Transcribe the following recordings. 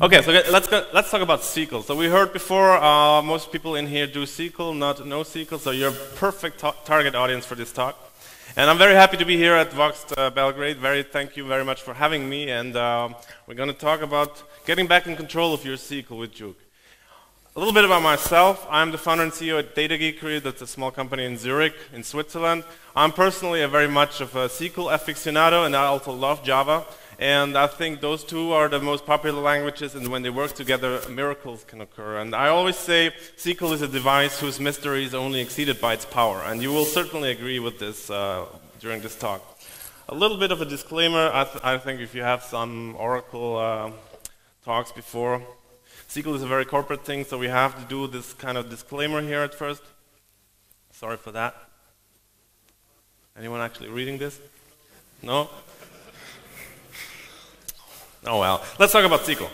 Okay, so let's talk about SQL. So we heard before, most people in here do SQL, not NoSQL, so you're a perfect target audience for this talk. And I'm very happy to be here at Voxed Belgrade. Thank you very much for having me, and we're going to talk about getting back in control of your SQL with jOOQ. A little bit about myself. I'm the founder and CEO at JDBC. That's a small company in Zurich, in Switzerland. I'm personally very much of a SQL aficionado, and I also love Java. And I think those two are the most popular languages, and when they work together, miracles can occur. And I always say SQL is a device whose mystery is only exceeded by its power. And you will certainly agree with this during this talk. A little bit of a disclaimer. I think if you have some Oracle talks before, SQL is a very corporate thing, so we have to do this kind of disclaimer here at first. Sorry for that. Anyone actually reading this? No? Oh well, let's talk about SQL.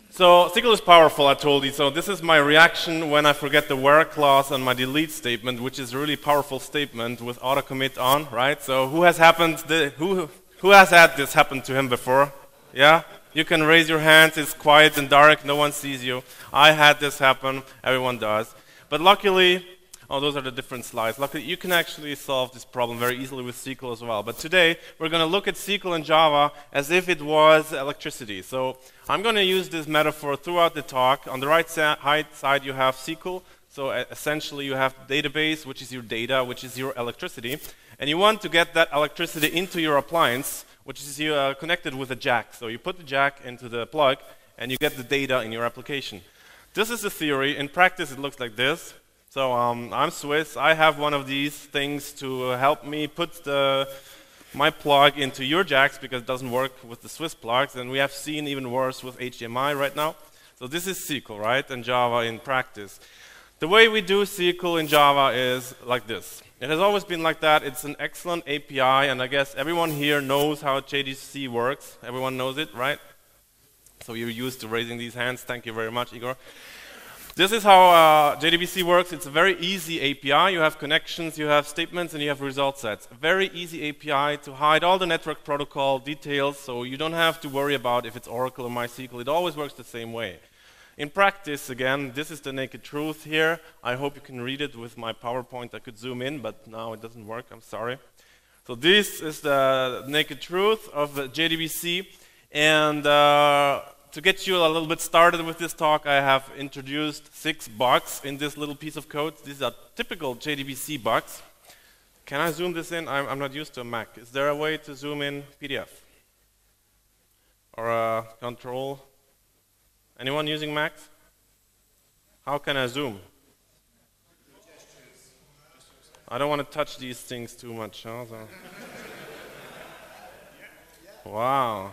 So SQL is powerful, I told you. So this is my reaction when I forget the where clause on my delete statement, which is a really powerful statement with auto commit on, right? So who has had this happen to him before? Yeah? You can raise your hands. It's quiet and dark. No one sees you. I had this happen. Everyone does. But luckily, oh, those are the different slides. Luckily, you can actually solve this problem very easily with SQL as well. But today, we're going to look at SQL and Java as if it was electricity. So I'm going to use this metaphor throughout the talk. On the right side, you have SQL. So essentially, you have the database, which is your data, which is your electricity. And you want to get that electricity into your appliance, which is connected with a jack. So you put the jack into the plug, and you get the data in your application. This is the theory. In practice, it looks like this. So I'm Swiss. I have one of these things to help me put my plug into your jacks because it doesn't work with the Swiss plugs, and we have seen even worse with HDMI right now. So this is SQL, right, and Java in practice. The way we do SQL in Java is like this. It has always been like that. It's an excellent API, and I guess everyone here knows how JDBC works. Everyone knows it, right? So you're used to raising these hands. Thank you very much, Igor. This is how JDBC works. It's a very easy API. You have connections, you have statements, and you have result sets. A very easy API to hide all the network protocol details, so you don't have to worry about if it's Oracle or MySQL. It always works the same way. In practice, again, this is the naked truth here. I hope you can read it with my PowerPoint. I could zoom in, but now it doesn't work. I'm sorry. So this is the naked truth of JDBC. And to get you a little bit started with this talk, I have introduced 6 bugs in this little piece of code. These are typical JDBC bugs. Can I zoom this in? I'm not used to a Mac. Is there a way to zoom in PDF? Or a control? Anyone using Macs? How can I zoom? I don't want to touch these things too much. Huh? So. Wow.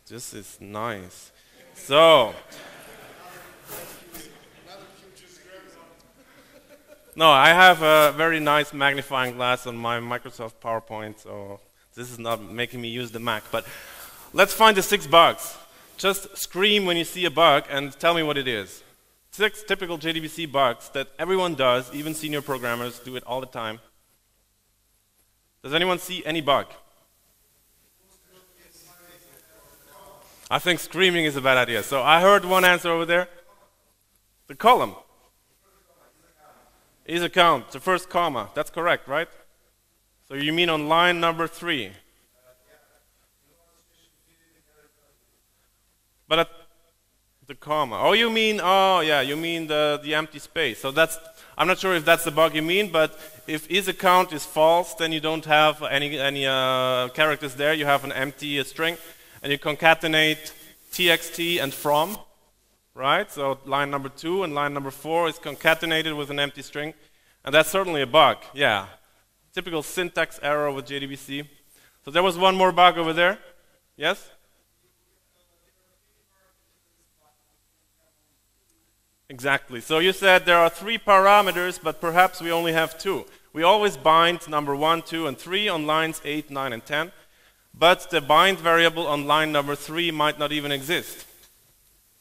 This is nice. So, no, I have a very nice magnifying glass on my Microsoft PowerPoint, so this is not making me use the Mac. But let's find the 6 bugs. Just scream when you see a bug and tell me what it is. 6 typical JDBC bugs that everyone does, even senior programmers do it all the time. Does anyone see any bug? I think screaming is a bad idea. So I heard one answer over there. The column. Is a count, the first comma. That's correct, right? So you mean on line number 3. But at the comma. Oh, you mean, oh yeah, you mean the empty space. So that's, I'm not sure if that's the bug you mean, but if is a count is false, then you don't have any characters there. You have an empty string. And you concatenate txt and from, right? So line number 2 and line number 4 is concatenated with an empty string. And that's certainly a bug, yeah. Typical syntax error with JDBC. So there was one more bug over there. Yes? Exactly. So you said there are 3 parameters, but perhaps we only have 2. We always bind number 1, 2, and 3 on lines 8, 9, and 10. But the bind variable on line number 3 might not even exist.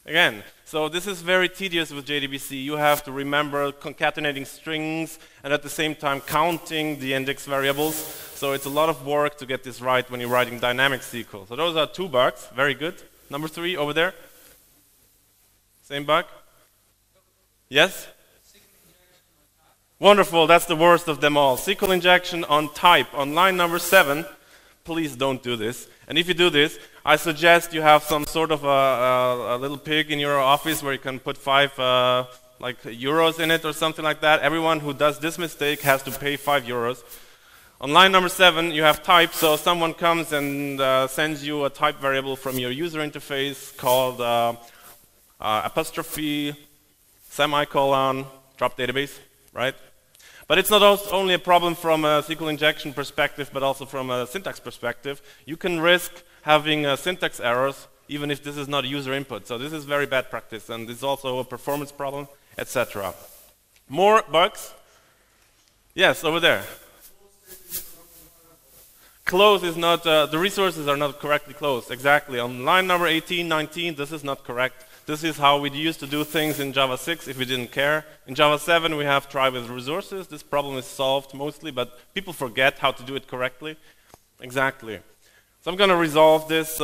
Again, so this is very tedious with JDBC. You have to remember concatenating strings and at the same time counting the index variables. So it's a lot of work to get this right when you're writing dynamic SQL. So those are 2 bugs. Very good. Number 3 over there. Same bug? Yes? Wonderful, that's the worst of them all. SQL injection on type. On line number 7, please don't do this. And if you do this, I suggest you have some sort of a little pig in your office where you can put 5 like euros in it or something like that. Everyone who does this mistake has to pay 5 euros. On line number 7, you have type, so someone comes and sends you a type variable from your user interface called apostrophe, semicolon, drop database, right? But it's not only a problem from a SQL injection perspective, but also from a syntax perspective. You can risk having syntax errors, even if this is not user input. So this is very bad practice, and it's also a performance problem, etc. More bugs? Yes, over there. Close is not, the resources are not correctly closed, exactly. On line number 18, 19, this is not correct. This is how we used to do things in Java 6 if we didn't care. In Java 7 we have try with resources. This problem is solved mostly, but people forget how to do it correctly. Exactly. So I'm going to resolve this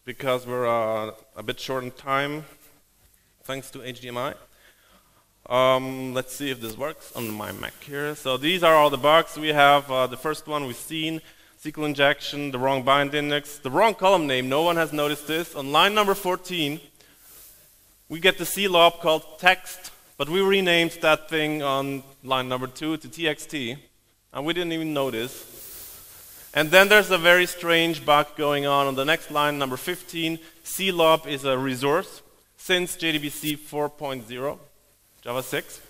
because we're a bit short on time, thanks to HDMI. Let's see if this works on my Mac here. So these are all the bugs. We have the first one we've seen, SQL injection, the wrong bind index, the wrong column name. No one has noticed this. On line number 14, we get the CLOP called text, but we renamed that thing on line number 2 to txt, and we didn't even notice. And then there's a very strange bug going on the next line, number 15. CLOP is a resource since JDBC 4.0. Java 6,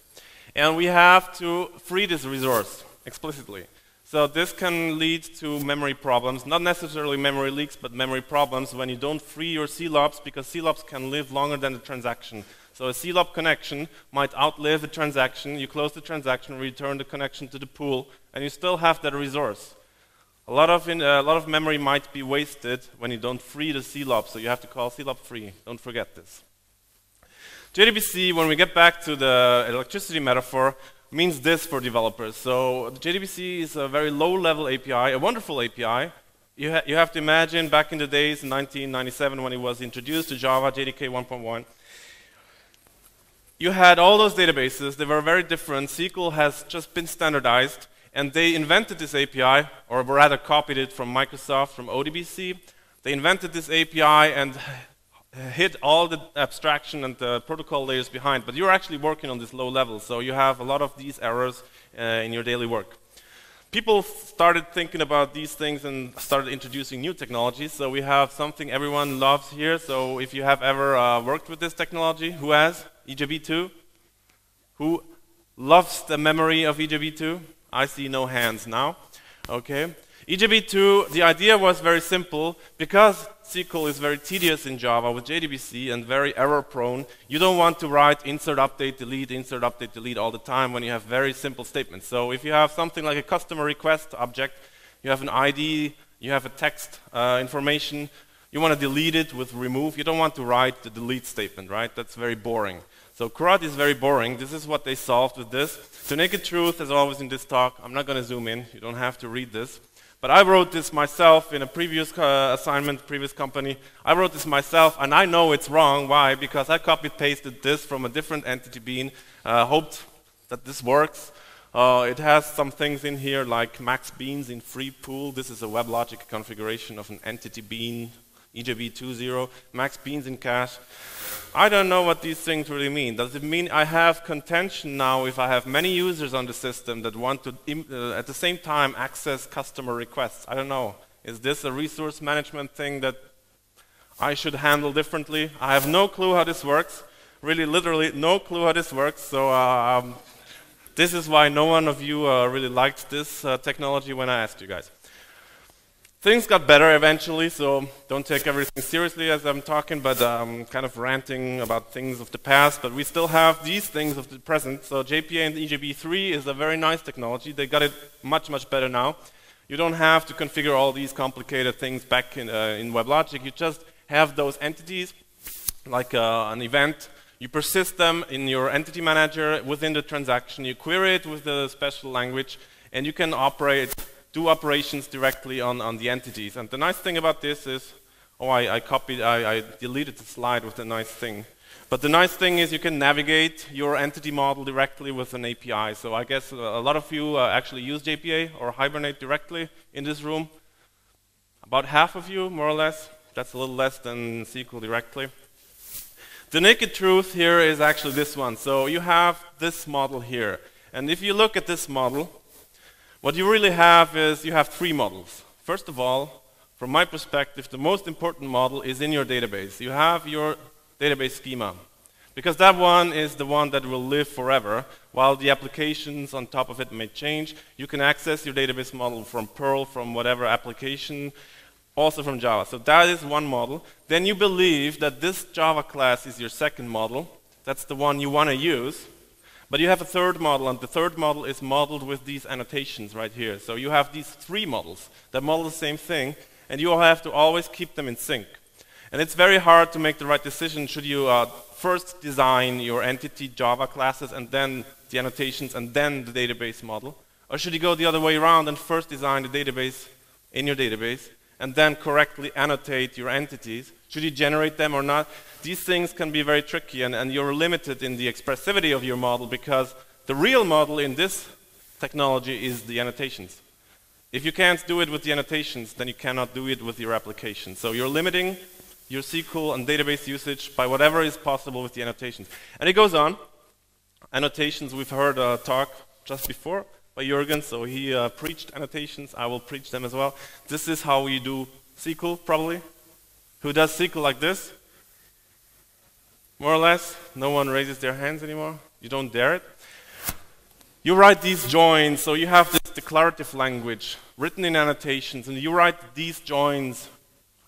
and we have to free this resource explicitly. So this can lead to memory problems, not necessarily memory leaks, but memory problems when you don't free your CLOPs, because CLOPs can live longer than the transaction. So a CLOP connection might outlive the transaction. You close the transaction, return the connection to the pool, and you still have that resource. A lot of memory might be wasted when you don't free the CLOP, so you have to call CLOP free. Don't forget this. JDBC, when we get back to the electricity metaphor, means this for developers. So JDBC is a very low-level API, a wonderful API. You have to imagine back in the days, in 1997, when it was introduced to Java, JDK 1.1, you had all those databases. They were very different. SQL has just been standardized, and they invented this API, or rather copied it from Microsoft, from ODBC. They invented this API and hid all the abstraction and the protocol layers behind, but you're actually working on this low level, so you have a lot of these errors in your daily work. People started thinking about these things and started introducing new technologies, so we have something everyone loves here. So if you have ever worked with this technology, who has? EJB2? Who loves the memory of EJB2? I see no hands now. Okay. EJB2, the idea was very simple. Because SQL is very tedious in Java with JDBC and very error-prone, you don't want to write insert, update, delete all the time when you have very simple statements. So if you have something like a customer request object, you have an ID, you have a text information, you want to delete it with remove, you don't want to write the delete statement, right? That's very boring. So CRUD is very boring. This is what they solved with this. To naked truth, as always in this talk, I'm not going to zoom in. You don't have to read this. But I wrote this myself in a previous assignment, previous company. I wrote this myself, and I know it's wrong. Why? Because I copy-pasted this from a different entity bean, hoped that this works. It has some things in here like max beans in free pool. This is a WebLogic configuration of an entity bean, EJB20, max beans in cache. I don't know what these things really mean. Does it mean I have contention now if I have many users on the system that want to, at the same time, access customer requests? I don't know. Is this a resource management thing that I should handle differently? I have no clue how this works. Really, literally, no clue how this works. So this is why no one of you really liked this technology when I asked you guys. Things got better eventually, so don't take everything seriously as I'm talking, but I'm kind of ranting about things of the past, but we still have these things of the present. So JPA and EJB3 is a very nice technology. They got it much, much better now. You don't have to configure all these complicated things back in WebLogic. You just have those entities, like an event. You persist them in your entity manager within the transaction. You query it with the special language, and you can do operations directly on the entities. And the nice thing about this is, Oh, I deleted the slide with the nice thing. But the nice thing is you can navigate your entity model directly with an API. So I guess a lot of you actually use JPA or Hibernate directly in this room. About half of you, more or less. That's a little less than SQL directly. The naked truth here is actually this one. So you have this model here. And if you look at this model, what you really have is you have three models. First of all, from my perspective, the most important model is in your database. You have your database schema, because that one is the one that will live forever. While the applications on top of it may change, you can access your database model from Perl, from whatever application, also from Java. So that is one model. Then you believe that this Java class is your second model. That's the one you want to use. But you have a third model, and the third model is modeled with these annotations right here. So you have these three models that model the same thing, and you have to always keep them in sync. And it's very hard to make the right decision. Should you first design your entity Java classes and then the annotations and then the database model? Or should you go the other way around and first design the database in your database and then correctly annotate your entities? Should you generate them or not? These things can be very tricky, and you're limited in the expressivity of your model, because the real model in this technology is the annotations. If you can't do it with the annotations, then you cannot do it with your application. So you're limiting your SQL and database usage by whatever is possible with the annotations. And it goes on. Annotations, we've heard a talk just before by Jürgen, so he preached annotations. I will preach them as well. This is how we do SQL, probably. Who does SQL like this? More or less. No one raises their hands anymore. You don't dare it. You write these joins, so you have this declarative language written in annotations, and you write these joins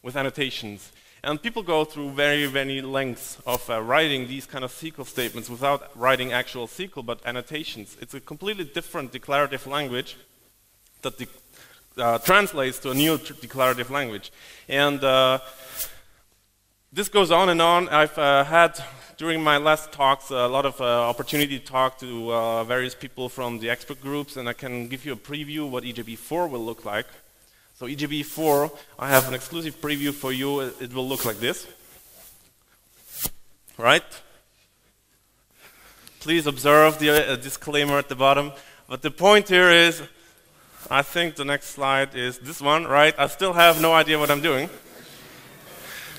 with annotations. And people go through very, very lengths of writing these kind of SQL statements without writing actual SQL, but annotations. It's a completely different declarative language that translates to a new declarative language. And this goes on and on. I've had, during my last talks, a lot of opportunity to talk to various people from the expert groups, and I can give you a preview what EJB4 will look like. So EJB4, I have an exclusive preview for you. It will look like this. Right? Please observe the disclaimer at the bottom. But the point here is, I think the next slide is this one, right? I still have no idea what I'm doing,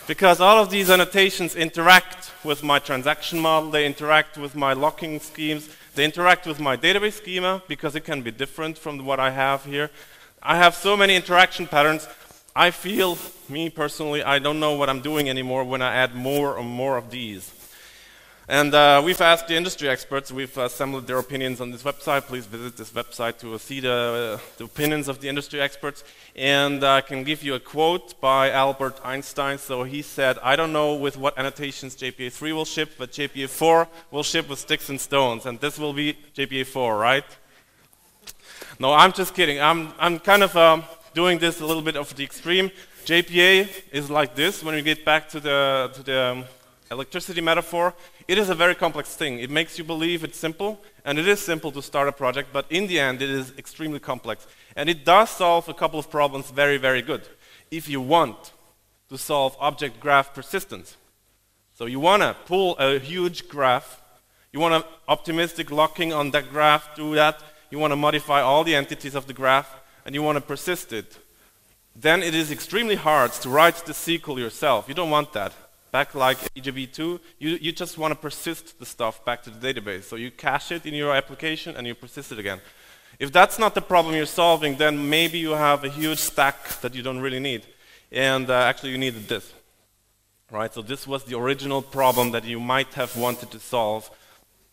because all of these annotations interact with my transaction model, they interact with my locking schemes, they interact with my database schema, because it can be different from what I have here. I have so many interaction patterns. I feel, me personally, I don't know what I'm doing anymore when I add more and more of these. And we've asked the industry experts, we've assembled their opinions on this website. Please visit this website to see the opinions of the industry experts. And I can give you a quote by Albert Einstein. So he said, I don't know with what annotations JPA3 will ship, but JPA4 will ship with sticks and stones. And this will be JPA4, right? No, I'm just kidding. I'm kind of doing this a little bit of the extreme. JPA is like this. When we get back to the electricity metaphor, it is a very complex thing. It makes you believe it's simple, and it is simple to start a project, but in the end it is extremely complex. And it does solve a couple of problems very, very good. If you want to solve object graph persistence, so you want to pull a huge graph, you want to optimistic locking on that graph, do that, you want to modify all the entities of the graph, and you want to persist it, then it is extremely hard to write the SQL yourself. You don't want that. Back like EJB2, you just want to persist the stuff back to the database. So you cache it in your application and you persist it again. If that's not the problem you're solving, then maybe you have a huge stack that you don't really need. And actually you needed this. Right? So this was the original problem that you might have wanted to solve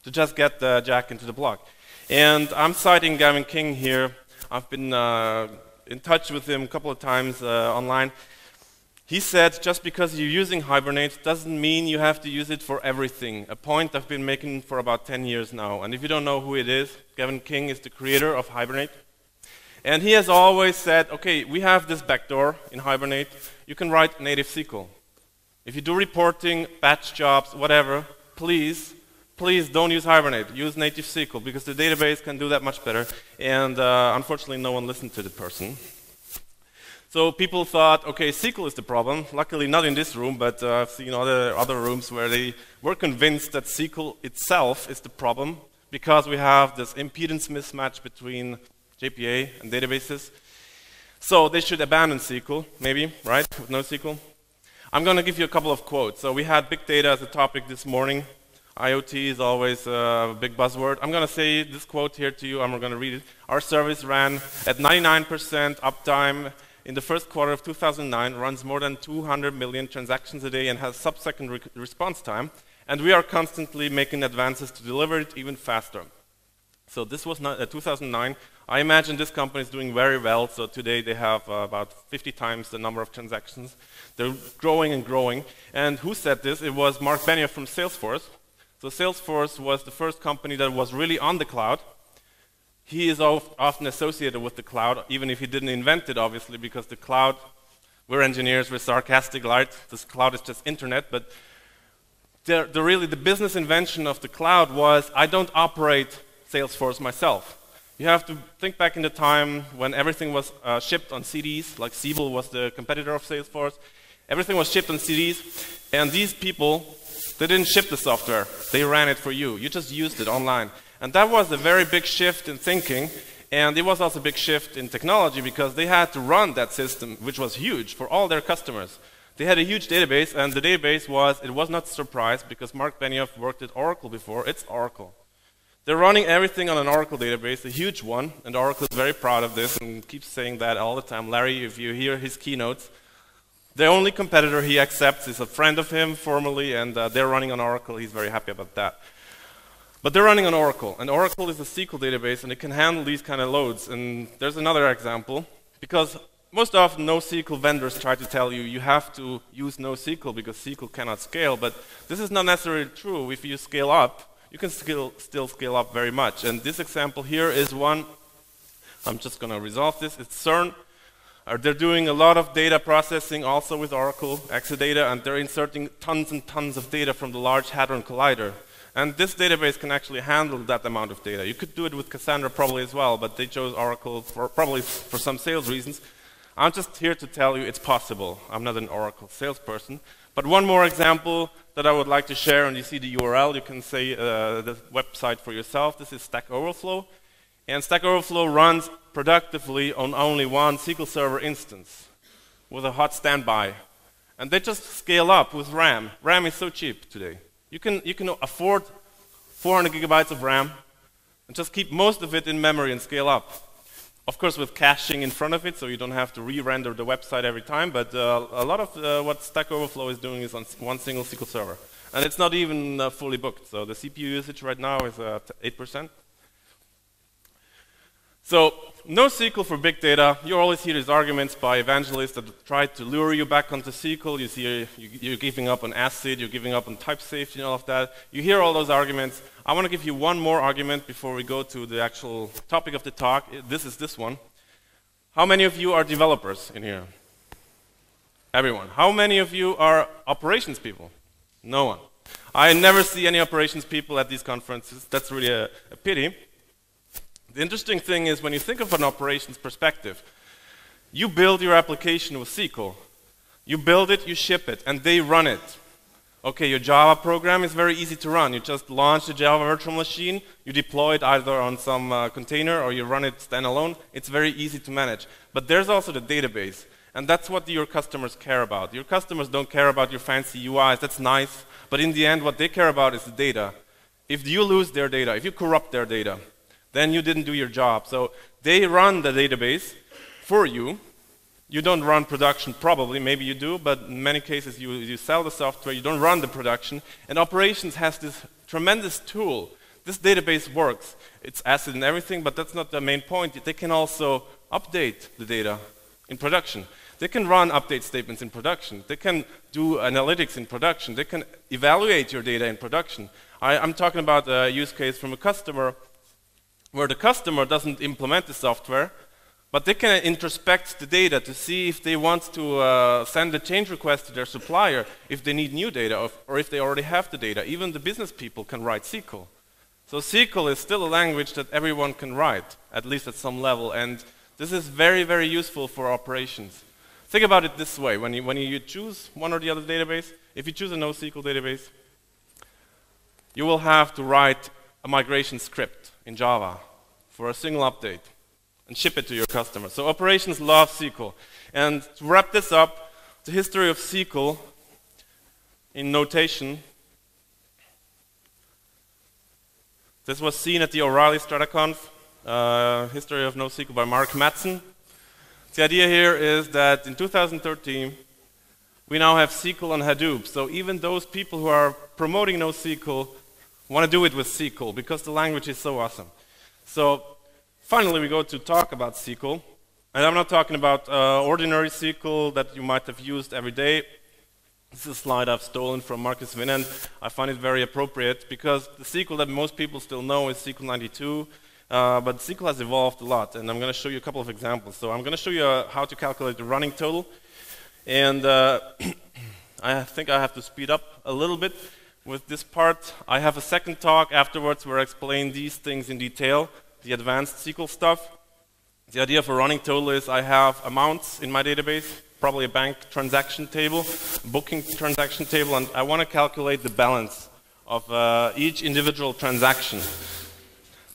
to just get the jack into the block. And I'm citing Gavin King here. I've been in touch with him a couple of times online. He said, just because you're using Hibernate doesn't mean you have to use it for everything. A point I've been making for about 10 years now. And if you don't know who it is, Gavin King is the creator of Hibernate. And he has always said, okay, we have this backdoor in Hibernate. You can write native SQL. If you do reporting, batch jobs, whatever, please don't use Hibernate. Use native SQL, because the database can do that much better. And unfortunately, no one listened to the person. So people thought, okay, SQL is the problem. Luckily not in this room, but I've seen other rooms where they were convinced that SQL itself is the problem because we have this impedance mismatch between JPA and databases. So they should abandon SQL, maybe, right, with NoSQL. I'm going to give you a couple of quotes. So we had big data as a topic this morning. IoT is always a big buzzword. I'm going to say this quote here to you. I'm going to read it. Our service ran at 99% uptime in the first quarter of 2009, runs more than 200 million transactions a day and has sub-second response time. And we are constantly making advances to deliver it even faster. So this was 2009. I imagine this company is doing very well. So today they have about 50 times the number of transactions. They're growing and growing. And who said this? It was Marc Benioff from Salesforce. So Salesforce was the first company that was really on the cloud. He is often associated with the cloud, even if he didn't invent it, obviously, because the cloud, we're engineers, we're sarcastic, right? This cloud is just internet, but really the business invention of the cloud was, I don't operate Salesforce myself. You have to think back in the time when everything was shipped on CDs, like Siebel was the competitor of Salesforce. Everything was shipped on CDs, and these people, they didn't ship the software. They ran it for you. You just used it online. And that was a very big shift in thinking, and it was also a big shift in technology because they had to run that system, which was huge for all their customers. They had a huge database, and the database was not a surprise because Marc Benioff worked at Oracle before. It's Oracle. They're running everything on an Oracle database, a huge one, and Oracle is very proud of this and keeps saying that all the time. Larry, if you hear his keynotes, the only competitor he accepts is a friend of him formerly, and they're running on Oracle. He's very happy about that. But they're running on Oracle, and Oracle is a SQL database, and it can handle these kind of loads. And there's another example, because most often NoSQL vendors try to tell you you have to use NoSQL because SQL cannot scale, but this is not necessarily true. If you scale up, you can still scale up very much. And this example here is one, I'm just going to resolve this, it's CERN. They're doing a lot of data processing also with Oracle, Exadata, and they're inserting tons and tons of data from the Large Hadron Collider. And this database can actually handle that amount of data. You could do it with Cassandra probably as well, but they chose Oracle probably for some sales reasons. I'm just here to tell you it's possible. I'm not an Oracle salesperson. But one more example that I would like to share, and you see the URL, you can say the website for yourself. This is Stack Overflow. And Stack Overflow runs productively on only one SQL Server instance with a hot standby. And they just scale up with RAM. RAM is so cheap today. You can afford 400 gigabytes of RAM and just keep most of it in memory and scale up. Of course, with caching in front of it, so you don't have to re-render the website every time, but a lot of what Stack Overflow is doing is on one single SQL Server. And it's not even fully booked, so the CPU usage right now is 8%. So, NoSQL for big data. You always hear these arguments by evangelists that try to lure you back onto SQL. You see you're giving up on ACID, you're giving up on type safety and all of that. You hear all those arguments. I want to give you one more argument before we go to the actual topic of the talk. This is this one. How many of you are developers in here? Everyone. How many of you are operations people? No one. I never see any operations people at these conferences. That's really a pity. The interesting thing is when you think of an operations perspective, you build your application with SQL. You build it, you ship it, and they run it. Okay, your Java program is very easy to run. You just launch the Java virtual machine, you deploy it either on some container or you run it standalone. It's very easy to manage. But there's also the database, and that's what your customers care about. Your customers don't care about your fancy UIs, that's nice, but in the end what they care about is the data. If you lose their data, if you corrupt their data, then you didn't do your job. So they run the database for you. You don't run production probably, maybe you do, but in many cases you sell the software, you don't run the production. And operations has this tremendous tool. This database works. It's ACID and everything, but that's not the main point. They can also update the data in production. They can run update statements in production. They can do analytics in production. They can evaluate your data in production. I'm talking about a use case from a customer where the customer doesn't implement the software, but they can introspect the data to see if they want to send a change request to their supplier, if they need new data, or if they already have the data. Even the business people can write SQL. So SQL is still a language that everyone can write, at least at some level, and this is very, very useful for operations. Think about it this way. When you choose one or the other database, if you choose a NoSQL database, you will have to write a migration script in Java for a single update and ship it to your customer. So operations love SQL. And to wrap this up, the history of SQL in notation. This was seen at the O'Reilly StrataConf, history of NoSQL by Mark Madsen. The idea here is that in 2013, we now have SQL on Hadoop. So even those people who are promoting NoSQL want to do it with SQL because the language is so awesome. So finally, we go to talk about SQL. And I'm not talking about ordinary SQL that you might have used every day. This is a slide I've stolen from Marcus Winand. I find it very appropriate because the SQL that most people still know is SQL 92. But SQL has evolved a lot, and I'm going to show you a couple of examples. So I'm going to show you how to calculate the running total. And I think I have to speed up a little bit with this part. I have a second talk afterwards where I explain these things in detail, the advanced SQL stuff. The idea for running total is I have amounts in my database, probably a bank transaction table, booking transaction table, and I want to calculate the balance of each individual transaction.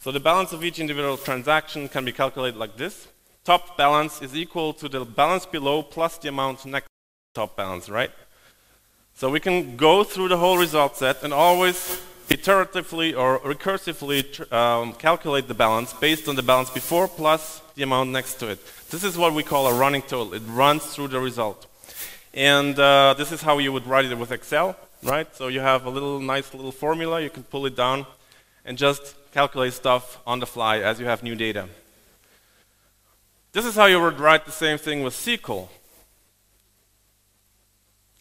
So the balance of each individual transaction can be calculated like this. Top balance is equal to the balance below plus the amount next to the top balance, right? So we can go through the whole result set and always iteratively or recursively calculate the balance based on the balance before plus the amount next to it. This is what we call a running total. It runs through the result. And this is how you would write it with Excel, right? So you have a nice little formula. You can pull it down and just calculate stuff on the fly as you have new data. This is how you would write the same thing with SQL.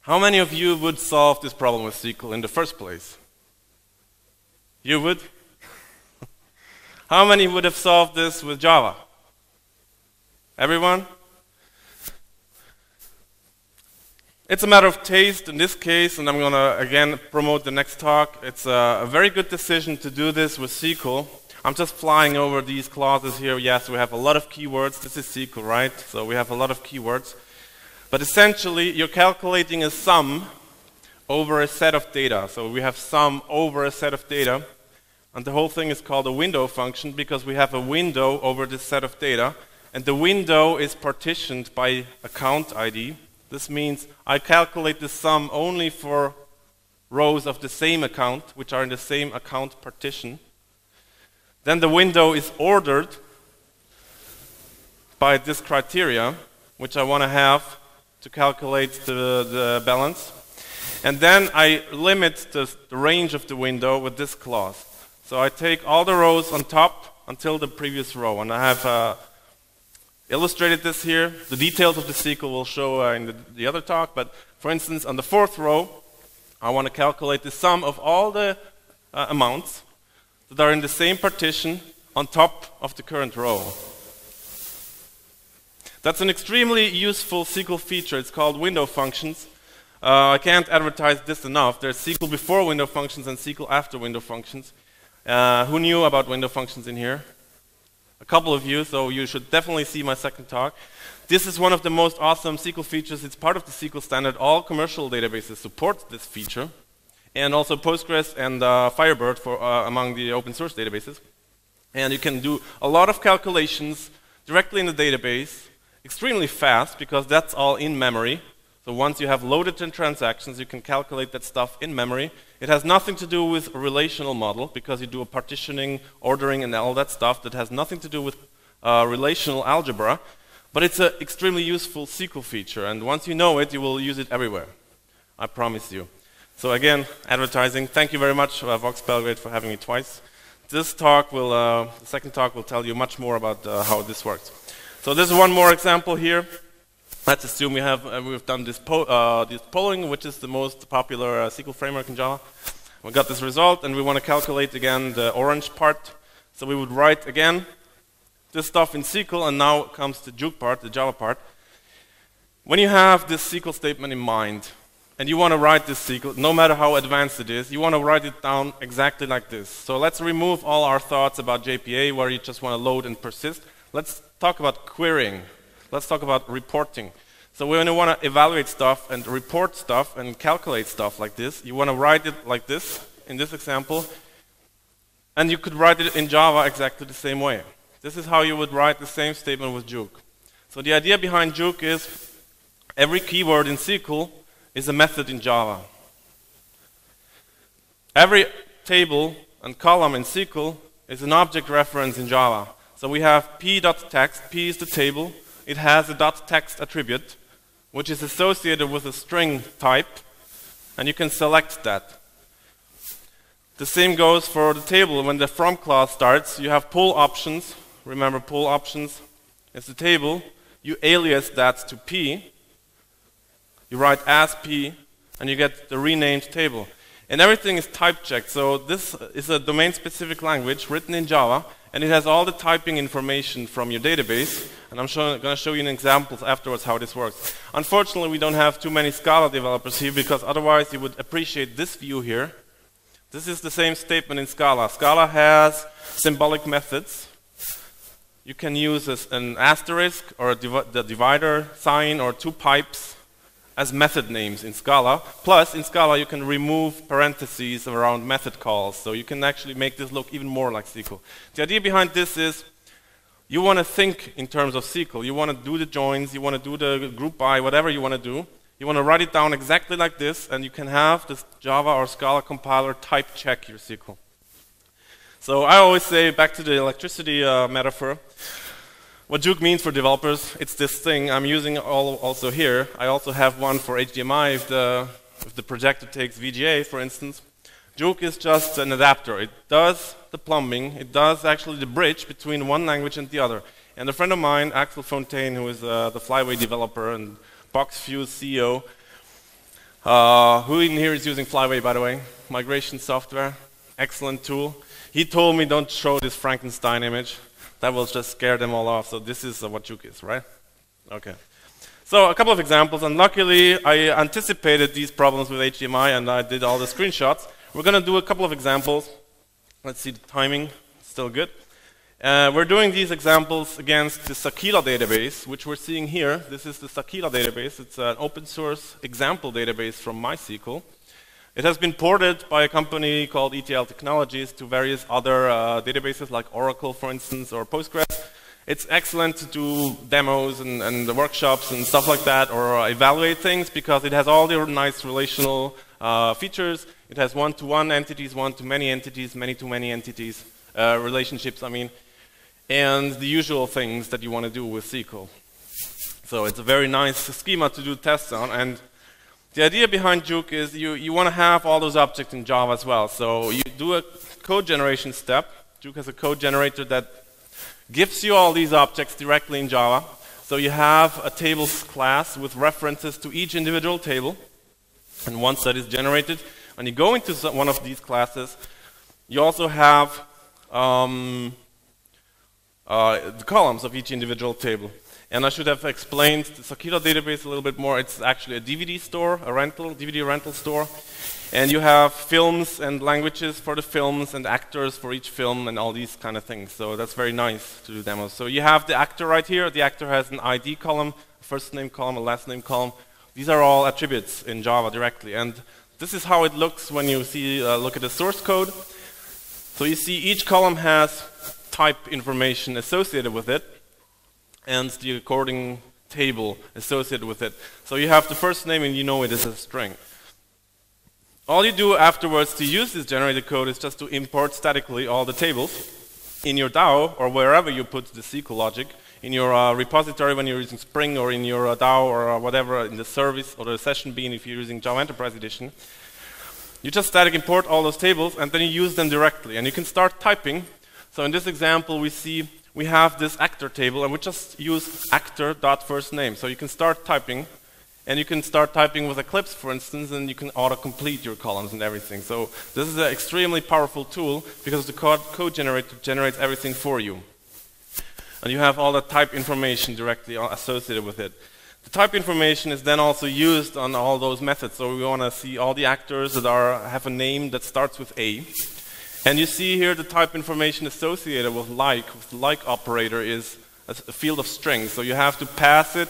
How many of you would solve this problem with SQL in the first place? You would? How many would have solved this with Java? Everyone? It's a matter of taste in this case, and I'm going to again promote the next talk. It's a very good decision to do this with SQL. I'm just flying over these clauses here. Yes, we have a lot of keywords. This is SQL, right? So we have a lot of keywords. But essentially, you're calculating a sum over a set of data. So we have sum over a set of data. And the whole thing is called a window function because we have a window over this set of data. And the window is partitioned by account ID. This means I calculate the sum only for rows of the same account, which are in the same account partition. Then the window is ordered by this criteria, which I want to have to calculate the balance. And then I limit the range of the window with this clause. So I take all the rows on top until the previous row. And I have illustrated this here. The details of the SQL will show in the other talk. But for instance, on the fourth row, I want to calculate the sum of all the amounts that are in the same partition on top of the current row. That's an extremely useful SQL feature. It's called window functions. I can't advertise this enough. There's SQL before window functions and SQL after window functions. Who knew about window functions in here? A couple of you, so you should definitely see my second talk. This is one of the most awesome SQL features. It's part of the SQL standard. All commercial databases support this feature. And also Postgres and Firebird for among the open source databases. And you can do a lot of calculations directly in the database, extremely fast because that's all in memory. So once you have loaded the transactions, you can calculate that stuff in memory. It has nothing to do with a relational model because you do a partitioning, ordering, and all that stuff that has nothing to do with relational algebra. But it's an extremely useful SQL feature, and once you know it, you will use it everywhere. I promise you. So again, advertising. Thank you very much, Vox Belgrade, for having me twice. This talk will, the second talk will tell you much more about how this works. So this is one more example here. Let's assume we've done this polling, which is the most popular SQL framework in Java. We got this result, and we want to calculate again the orange part. So we would write again this stuff in SQL, and now comes the jOOQ part, the Java part. When you have this SQL statement in mind, and you want to write this SQL, no matter how advanced it is, you want to write it down exactly like this. So let's remove all our thoughts about JPA, where you just want to load and persist. Let's talk about querying. Let's talk about reporting. So when you want to evaluate stuff and report stuff and calculate stuff like this, you want to write it like this, in this example, and you could write it in Java exactly the same way. This is how you would write the same statement with jOOQ. So the idea behind jOOQ is every keyword in SQL is a method in Java. Every table and column in SQL is an object reference in Java. So we have p.text, p is the table, it has a .text attribute, which is associated with a string type, and you can select that. The same goes for the table. When the from clause starts, you have pull options. Remember, pull options is the table. You alias that to p, you write as p, and you get the renamed table. And everything is type checked. So this is a domain-specific language written in Java, and it has all the typing information from your database. And I'm going to show you an example afterwards how this works. Unfortunately, we don't have too many Scala developers here, because otherwise you would appreciate this view here. This is the same statement in Scala. Scala has symbolic methods. You can use an asterisk or the divider sign or two pipes as method names in Scala. Plus, in Scala, you can remove parentheses around method calls. So you can actually make this look even more like SQL. The idea behind this is you want to think in terms of SQL. You want to do the joins, you want to do the group by, whatever you want to do. You want to write it down exactly like this, and you can have this Java or Scala compiler type check your SQL. So I always say, back to the electricity metaphor, what jOOQ means for developers, it's this thing I'm using also here. I also have one for HDMI if the projector takes VGA, for instance. jOOQ is just an adapter. It does the plumbing. It does actually the bridge between one language and the other. And a friend of mine, Axel Fontaine, who is the Flyway developer and BoxFuse CEO, who in here is using Flyway, by the way, migration software, excellent tool. He told me don't show this Frankenstein image. That will just scare them all off. So this is what jOOQ is, right? Okay. So a couple of examples, and luckily I anticipated these problems with HDMI and I did all the screenshots. We're going to do a couple of examples. Let's see the timing, still good. We're doing these examples against the Sakila database, which we're seeing here. This is the Sakila database. It's an open source example database from MySQL. It has been ported by a company called ETL Technologies to various other databases like Oracle, for instance, or Postgres. It's excellent to do demos and workshops and stuff like that, or evaluate things, because it has all the nice relational features. It has one-to-one entities, one-to-many entities, many-to-many entities, relationships, I mean, and the usual things that you want to do with SQL. So it's a very nice schema to do tests on, and the idea behind jOOQ is you want to have all those objects in Java as well. So you do a code generation step. jOOQ has a code generator that gives you all these objects directly in Java. So you have a tables class with references to each individual table. And once that is generated, when you go into one of these classes, you also have the columns of each individual table. And I should have explained the Sakila database a little bit more. It's actually a DVD store, a DVD rental store. And you have films and languages for the films and actors for each film and all these kind of things. So that's very nice to do demos. So you have the actor right here. The actor has an ID column, a first name column, a last name column. These are all attributes in Java directly. And this is how it looks when you see look at the source code. So you see each column has type information associated with it, and the according table associated with it. So you have the first name and you know it is a string. All you do afterwards to use this generated code is just to import statically all the tables in your DAO or wherever you put the SQL logic, in your repository when you're using Spring, or in your DAO or whatever, in the service or the session bean if you're using Java Enterprise Edition. You just static import all those tables and then you use them directly, and you can start typing. So in this example we have this actor table, and we just use actor.firstname. So you can start typing, and you can start typing with Eclipse, for instance, and you can auto-complete your columns and everything. So this is an extremely powerful tool, because the code generator generates everything for you. And you have all the type information directly associated with it. The type information is then also used on all those methods. So we want to see all the actors that have a name that starts with A. And you see here the type information associated with the like operator is a field of strings. So you have to pass it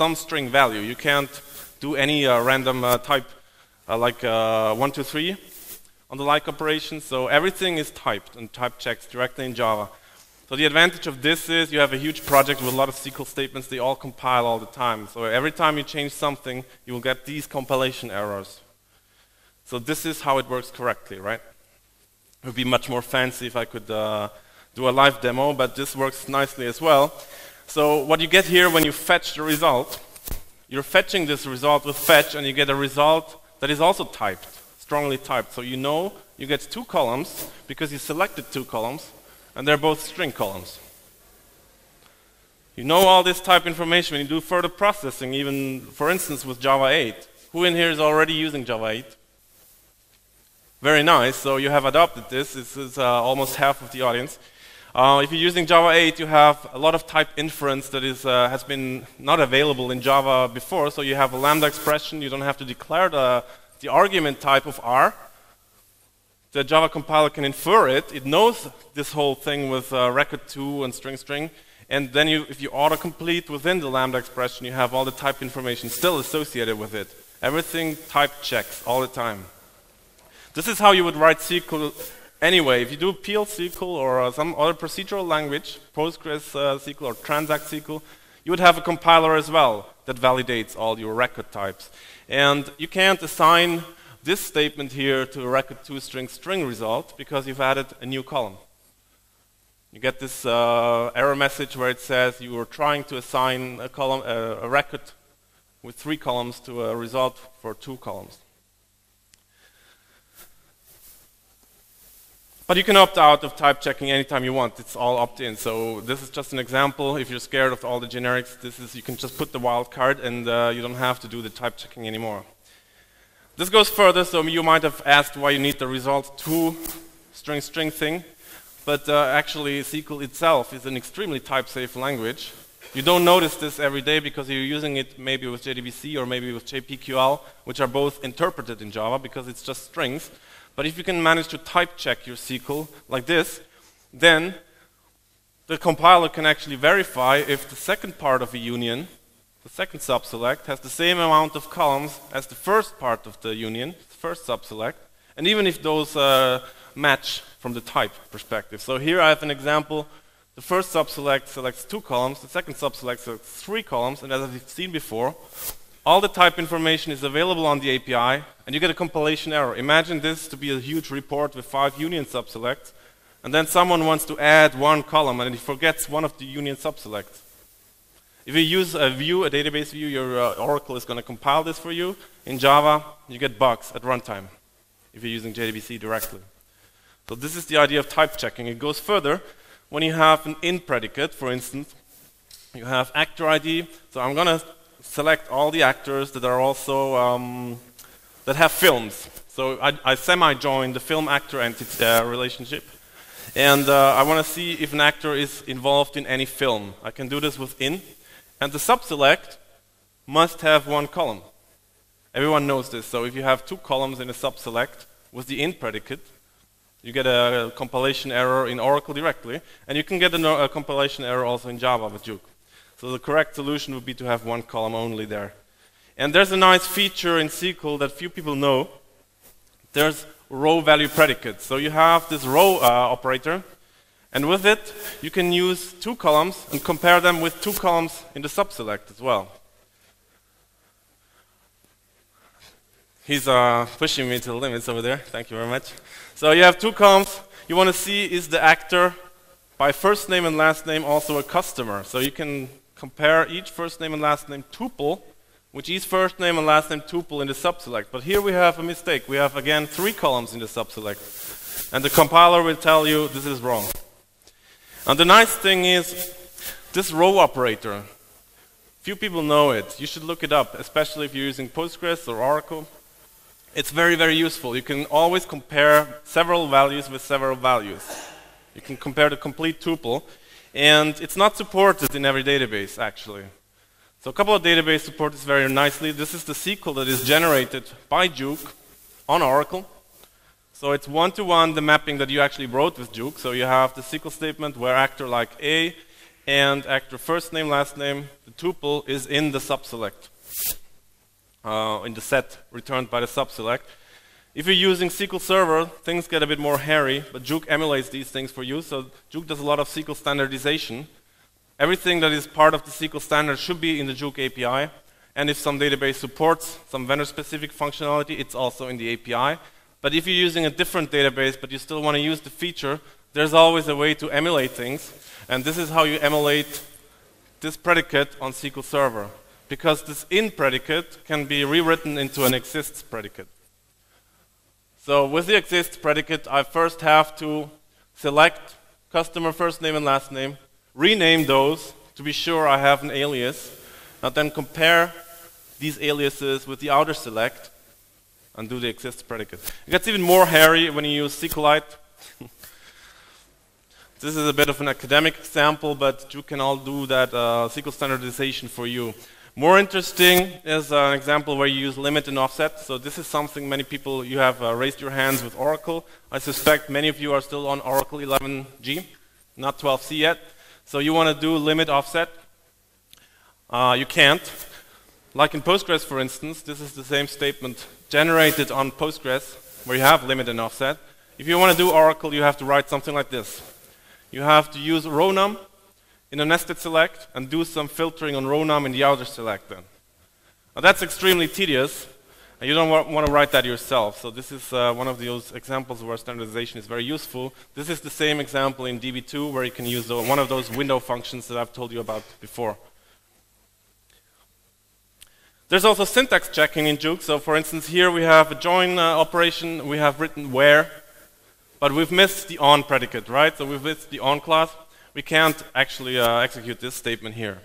some string value. You can't do any random type like 1, 2, 3 on the like operation. So everything is typed and type checks directly in Java. So the advantage of this is you have a huge project with a lot of SQL statements. They all compile all the time. So every time you change something, you will get these compilation errors. So this is how it works correctly, right? It would be much more fancy if I could do a live demo, but this works nicely as well. So what you get here when you fetch the result, you're fetching this result with fetch, and you get a result that is also typed, strongly typed. So you know you get 2 columns because you selected 2 columns, and they're both string columns. You know all this type information when you do further processing, even, for instance, with Java 8. Who in here is already using Java 8? Very nice, so you have adopted this. This is almost half of the audience. If you're using Java 8, you have a lot of type inference that is, has been not available in Java before. So you have a lambda expression. You don't have to declare the argument type of R. The Java compiler can infer it. It knows this whole thing with record to and string. And then if you autocomplete within the lambda expression, you have all the type information still associated with it. Everything type checks all the time. This is how you would write SQL anyway. If you do PL SQL or some other procedural language, Postgres SQL or Transact SQL, you would have a compiler as well that validates all your record types. And you can't assign this statement here to a record to string result because you've added a new column. You get this error message where it says you were trying to assign a column, a record with 3 columns to a result for 2 columns. But you can opt out of type checking anytime you want. It's all opt-in. So this is just an example. If you're scared of all the generics, you can just put the wildcard and you don't have to do the type checking anymore. This goes further, so you might have asked why you need the result to string thing, but actually SQL itself is an extremely type-safe language. You don't notice this every day because you're using it maybe with JDBC or maybe with JPQL, which are both interpreted in Java because it's just strings. But if you can manage to type check your SQL like this, then the compiler can actually verify if the second part of a union, the second subselect, has the same amount of columns as the first part of the union, the first subselect, and even if those match from the type perspective. So here I have an example. The first subselect selects 2 columns, the second subselect selects 3 columns, and as I've seen before, all the type information is available on the API, and you get a compilation error. Imagine this to be a huge report with 5 union subselects, and then someone wants to add 1 column, and he forgets one of the union subselects. If you use a view, a database view, your Oracle is going to compile this for you. In Java, you get bugs at runtime if you're using JDBC directly. So this is the idea of type checking. It goes further. When you have an in predicate, for instance, you have actor ID. So I'm going to select all the actors that are also that have films. So I semi-join the film actor entity relationship, and I want to see if an actor is involved in any film. I can do this with in, and the subselect must have 1 column. Everyone knows this. So if you have 2 columns in a subselect with the in predicate, you get a compilation error in Oracle directly, and you can get a compilation error also in Java with jOOQ. So the correct solution would be to have 1 column only there. And there's a nice feature in SQL that few people know. There's row value predicates. So you have this row operator, and with it you can use 2 columns and compare them with 2 columns in the subselect as well. He's pushing me to the limits over there. Thank you very much. So you have 2 columns. You want to see is the actor by first name and last name also a customer. So you can compare each first name and last name tuple with each first name and last name tuple in the subselect. But here we have a mistake. We have again 3 columns in the subselect. And the compiler will tell you this is wrong. And the nice thing is this row operator. Few people know it. You should look it up, especially if you're using Postgres or Oracle. It's very, very useful. You can always compare several values with several values. You can compare the complete tuple, and it's not supported in every database, actually. So a couple of databases support this very nicely. This is the SQL that is generated by jOOQ on Oracle. So it's one-to-one the mapping that you actually wrote with jOOQ. So you have the SQL statement where actor like A and actor first name, last name, the tuple is in the subselect, in the set returned by the subselect. If you're using SQL Server, things get a bit more hairy, but jOOQ emulates these things for you. So jOOQ does a lot of SQL standardization. Everything that is part of the SQL standard should be in the jOOQ API. And if some database supports some vendor-specific functionality, it's also in the API. But if you're using a different database, but you still want to use the feature, there's always a way to emulate things. And this is how you emulate this predicate on SQL Server. Because this in predicate can be rewritten into an exists predicate. So with the exists predicate, I first have to select customer first name and last name, rename those to be sure I have an alias, and then compare these aliases with the outer select and do the exists predicate. It gets even more hairy when you use SQLite. This is a bit of an academic example, but you can all do that SQL standardization for you. More interesting is an example where you use limit and offset. So this is something many people, you have raised your hands with Oracle. I suspect many of you are still on Oracle 11G, not 12C yet. So you want to do limit offset. You can't. Like in Postgres, for instance, this is the same statement generated on Postgres, where you have limit and offset. If you want to do Oracle, you have to write something like this. You have to use row num in a nested select and do some filtering on row num in the outer select then. Now that's extremely tedious, and you don't want to write that yourself. So this is one of those examples where standardization is very useful. This is the same example in DB2 where you can use one of those window functions that I've told you about before. There's also syntax checking in jOOQ. So for instance, here we have a join operation. We have written where, but we've missed the on predicate, right? So we've missed the on clause. We can't actually execute this statement here.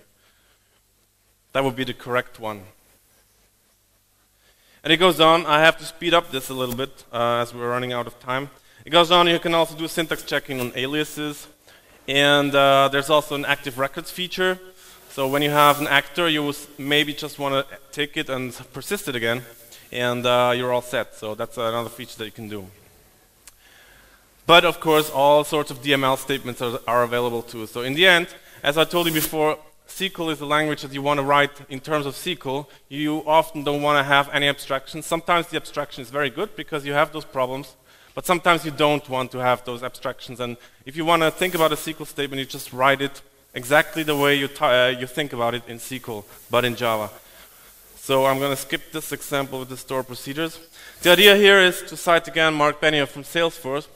That would be the correct one. And it goes on. I have to speed up this a little bit as we're running out of time. It goes on. You can also do syntax checking on aliases. And there's also an active records feature. So when you have an actor, you maybe just want to take it and persist it again. And you're all set. So that's another feature that you can do. But of course, all sorts of DML statements are available too. So in the end, as I told you before, SQL is a language that you want to write in terms of SQL. You often don't want to have any abstractions. Sometimes the abstraction is very good because you have those problems, but sometimes you don't want to have those abstractions. And if you want to think about a SQL statement, you just write it exactly the way you think about it in SQL, but in Java. So I'm going to skip this example with the store procedures. The idea here is to cite again Marc Benioff from Salesforce.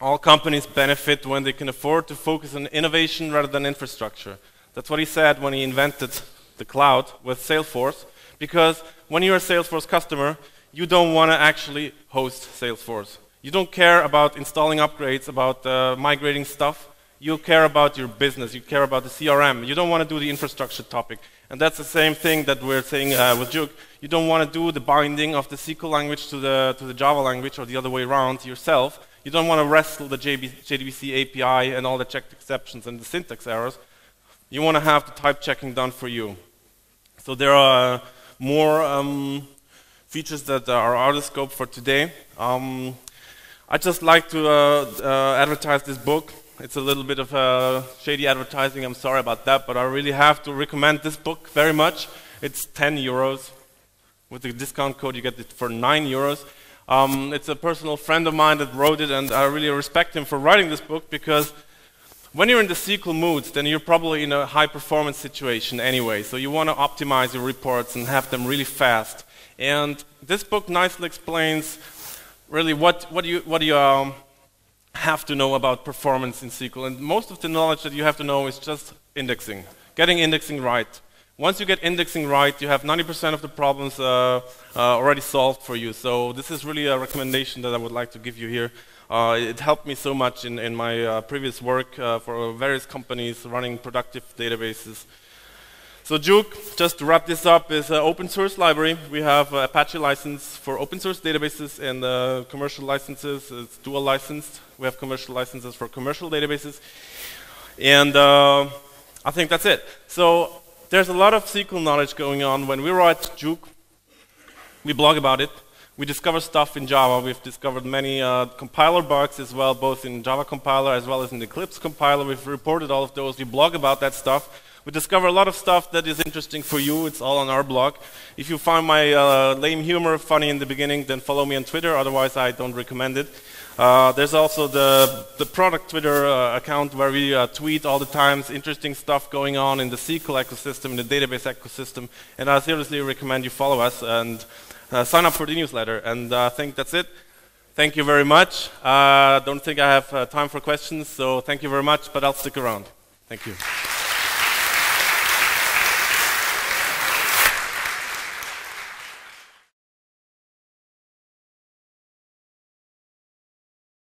All companies benefit when they can afford to focus on innovation rather than infrastructure. That's what he said when he invented the cloud with Salesforce. Because when you're a Salesforce customer, you don't want to actually host Salesforce. You don't care about installing upgrades, about migrating stuff. You care about your business. You care about the CRM. You don't want to do the infrastructure topic. And that's the same thing that we're saying with jOOQ. You don't want to do the binding of the SQL language to the Java language or the other way around yourself. You don't want to wrestle the JDBC API and all the checked exceptions and the syntax errors. You want to have the type checking done for you. So there are more features that are out of scope for today. I'd just like to advertise this book. It's a little bit of shady advertising, I'm sorry about that, but I really have to recommend this book very much. It's 10 euros. With the discount code you get it for 9 euros. It's a personal friend of mine that wrote it, and I really respect him for writing this book because when you're in the SQL moods, then you're probably in a high performance situation anyway. So you want to optimize your reports and have them really fast. And this book nicely explains really what do you have to know about performance in SQL. And most of the knowledge that you have to know is just indexing, getting indexing right. Once you get indexing right, you have 90% of the problems already solved for you. So this is really a recommendation that I would like to give you here. It helped me so much in my previous work for various companies running productive databases. So jOOQ, just to wrap this up, is an open source library. We have Apache license for open source databases and commercial licenses. It's dual licensed. We have commercial licenses for commercial databases. And I think that's it. So there's a lot of SQL knowledge going on. When we write jOOQ, we blog about it. We discover stuff in Java. We've discovered many compiler bugs as well, both in Java compiler as well as in the Eclipse compiler. We've reported all of those. We blog about that stuff. We discover a lot of stuff that is interesting for you. It's all on our blog. If you find my lame humor funny in the beginning, then follow me on Twitter. Otherwise, I don't recommend it. There's also the product Twitter account where we tweet all the time interesting stuff going on in the SQL ecosystem, in the database ecosystem. And I seriously recommend you follow us and sign up for the newsletter. And I think that's it. Thank you very much. Don't think I have time for questions, so thank you very much, but I'll stick around. Thank you.